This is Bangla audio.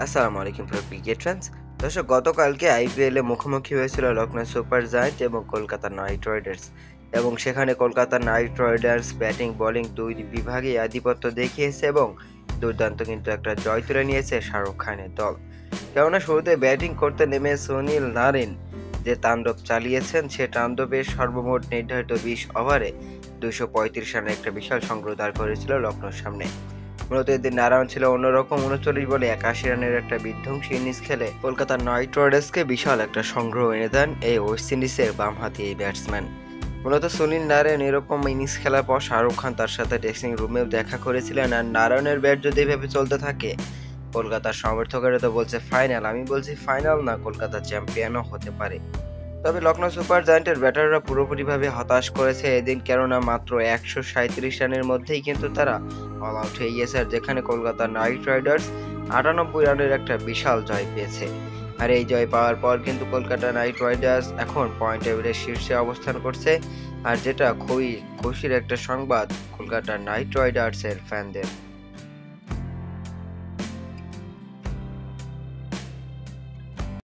আসসালামু আলাইকুম প্রিয় ক্রিকেট ফ্যান্স। দর্শক, গতকালকে আইপিএলে মুখোমুখি হয়েছিল লখনৌ সুপার জায়ান্ট এবং কলকাতা নাইট রাইডার্স, এবং সেখানে Kolkata night Riders batting bowling দুই বিভাগেই আধিপত্য দেখিয়েছে এবং দুর্দান্ত কিন্তু একটা জয় তুলে নিয়েছে শাহরুখ খানের দল। কেননা শুরুতে ব্যাটিং করতে নেমে সুনীল নারিন যে তাণ্ডব চালিয়েছেন, সে তাণ্ডবের সর্বমোট নির্ধারিত 20 ওভারে 235 রানের একটা বিশাল সংগ্রহ দাঁড় করেছিল লখনৌর সামনে। মূলত এদিন নারায়ণ ছিল অন্যরকম। 39 বলে 81 রানের একটা বিধ্বংসী ইনিংস খেলে কলকাতা নাইট রাইডার্সকে বিশাল একটা সংগ্রহ এনে দেন এই ওয়েস্ট ইন্ডিজের বামহাতি এই ব্যাটসম্যান। মূলত সুনীল নারায়ণ এরকম ইনিংস খেলার পর শাহরুখ খান তার সাথে ড্রেসিং রুমেও দেখা করেছিলেন। আর নারায়ণের ব্যাট যদি এভাবে চলতে থাকে, কলকাতার সমর্থকেরা তো বলছে ফাইনাল, আমি বলছি ফাইনাল না, কলকাতা চ্যাম্পিয়নও হতে পারে। তবে লখনৌ সুপার জায়ান্টের ব্যাটাররা পুরোপুরিভাবে হতাশ করেছে এদিন, কেননা মাত্র 137 রানের মধ্যেই কিন্তু তারা অল আউট হয়ে গিয়েছে, আর যেখানে কলকাতা নাইট রাইডার্স 98 রানের একটা বিশাল জয় পেয়েছে। আর এই জয় পাওয়ার পর কিন্তু কলকাতা নাইট রাইডার্স এখন পয়েন্ট টেবিলের শীর্ষে অবস্থান করছে, আর যেটা খুবই খুশির একটা সংবাদ কলকাতা নাইট রাইডার্সের ফ্যানদের।